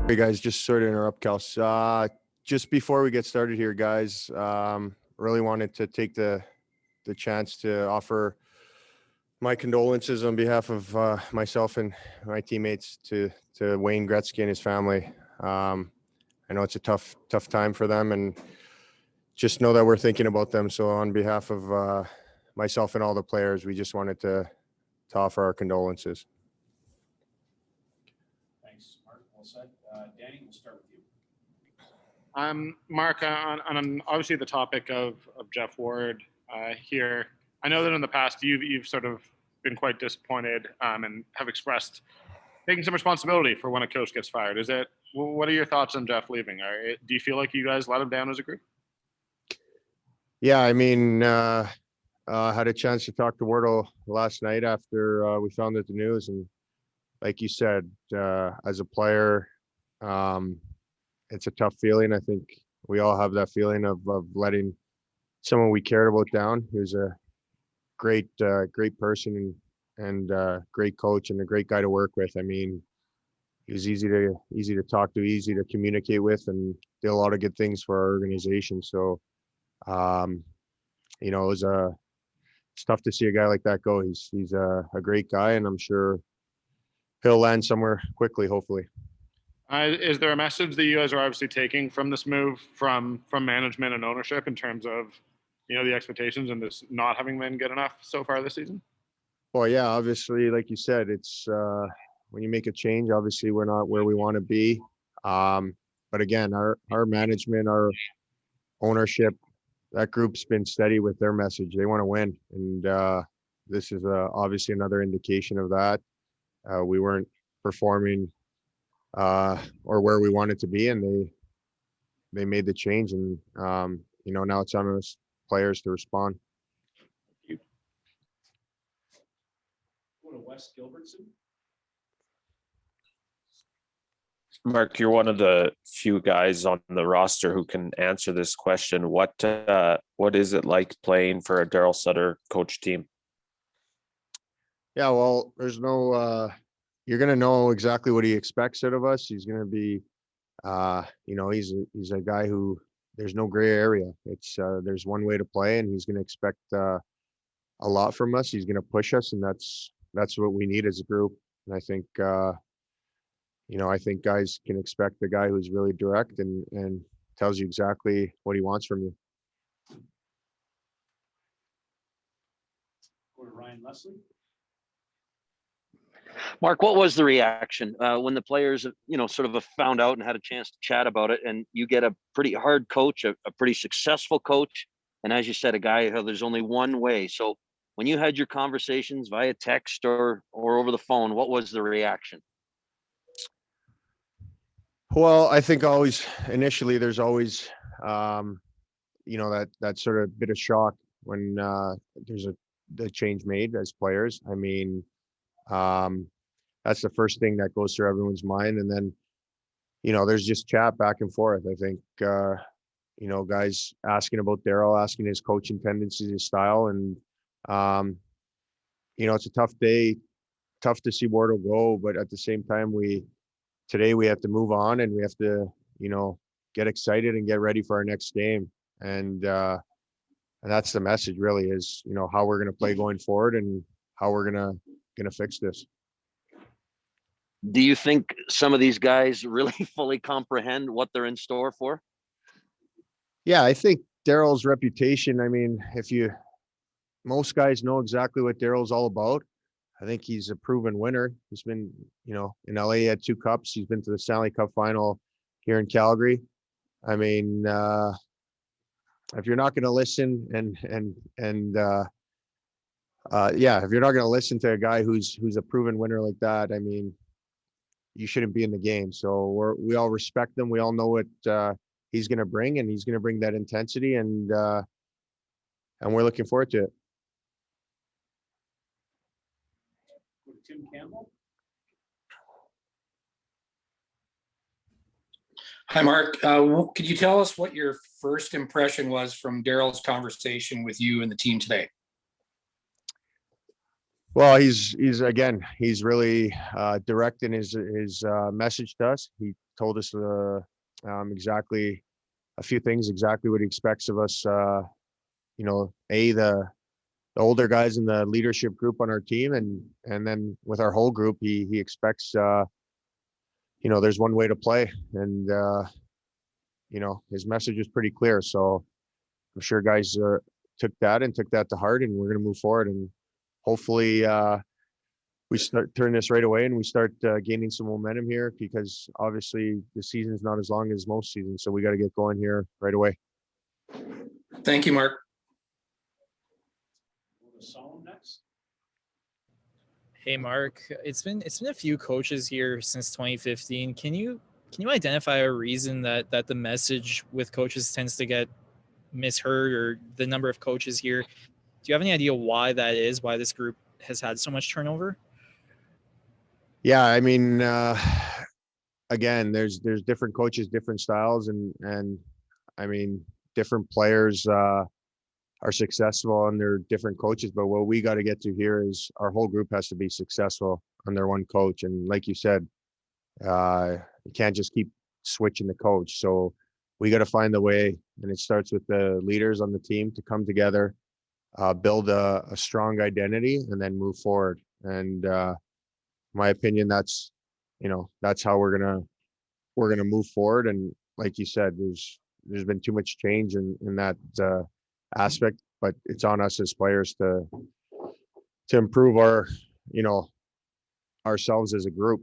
Hey guys, just sort of interrupt, Kels. Just before we get started here, guys, really wanted to take the chance to offer my condolences on behalf of myself and my teammates to Wayne Gretzky and his family. I know it's a tough time for them, and just know that we're thinking about them. So on behalf of myself and all the players, we just wanted to offer our condolences. Thanks, Mark. Well said. Danny, we'll start with you. Mark, on obviously the topic of Geoff Ward here, I know that in the past you've sort of been quite disappointed and have expressed taking some responsibility for when a coach gets fired. What are your thoughts on Geoff leaving? Do you feel like you guys let him down as a group? Yeah, I mean, had a chance to talk to Wardle last night after we found out the news, and like you said, as a player, it's a tough feeling. I think we all have that feeling of letting someone we cared about down. He was a great person and great coach and a great guy to work with. I mean, he was easy to talk to, easy to communicate with, and did a lot of good things for our organization. So, it's tough to see a guy like that go. He's a great guy, and I'm sure he'll land somewhere quickly, hopefully. Is there a message that you guys are obviously taking from this move from management and ownership in terms of, the expectations and this not having been good enough so far this season? Well, yeah, obviously, like you said, it's when you make a change, obviously we're not where we want to be. But again, our management, our ownership, that group's been steady with their message. They want to win. And this is obviously another indication of that. We weren't performing or where we wanted to be, and they made the change, and now it's on us players to respond. Go to Wes Gilbertson. Mark, you're one of the few guys on the roster who can answer this question. What is it like playing for a Darryl Sutter coach team? Yeah, well, there's no you're going to know exactly what he expects out of us. He's going to be he's a guy who there's no gray area. It's there's one way to play, and he's going to expect a lot from us. He's going to push us, and that's what we need as a group. And I think I think guys can expect a guy who's really direct and tells you exactly what he wants from you. Go to Ryan Leslie. Mark, what was the reaction when the players, sort of found out and had a chance to chat about it, and you get a pretty hard coach, a pretty successful coach, and as you said, a guy who there's only one way. So when you had your conversations via text or over the phone, what was the reaction? Well, I think initially there's always, that sort of bit of shock when there's the change made as players. I mean, that's the first thing that goes through everyone's mind. And then, there's just chat back and forth. I think, guys asking about Darryl, asking his coaching tendencies, his style. And, it's a tough day, tough to see Wardle go, but at the same time, today we have to move on, and we have to, get excited and get ready for our next game. And that's the message really is, how we're going to play going forward and how we're going to fix this. Do you think some of these guys really fully comprehend what they're in store for? Yeah, I think Darryl's reputation, I mean, most guys know exactly what Darryl's all about. I think he's a proven winner. He's been, in LA, he had 2 cups. He's been to the Stanley Cup final here in Calgary. I mean, if you're not going to listen if you're not going to listen to a guy who's a proven winner like that, I mean, you shouldn't be in the game. So we all respect him. We all know what he's going to bring, and he's going to bring that intensity, and we're looking forward to it. Go to Tim Campbell. Hi, Mark. Could you tell us what your first impression was from Darryl's conversation with you and the team today? Well, he's really direct in his message to us. He told us exactly a few things, exactly what he expects of us. You know, the older guys in the leadership group on our team, and then with our whole group, he expects you know, there's one way to play, and you know, his message is pretty clear. So I'm sure guys took that to heart, and we're going to move forward, and hopefully we start turn this right away, and we start gaining some momentum here, because obviously the season's not as long as most seasons, so we got to get going here right away. Thank you, Mark. Go to Solomon next. Hey Mark, it's been a few coaches here since 2015. Can you identify a reason that the message with coaches tends to get misheard, or the number of coaches here? Do you have any idea why that is? Why this group has had so much turnover? Yeah, I mean, again, there's different coaches, different styles, and I mean, different players are successful under different coaches. But what we got to get to here is our whole group has to be successful under one coach. And like you said, you can't just keep switching the coach. So we got to find the way, and it starts with the leaders on the team to come together, build a strong identity, and then move forward. And my opinion, that's, you know, that's how we're gonna move forward. And like you said, there's been too much change in that aspect, but it's on us as players to improve our, you know, ourselves as a group.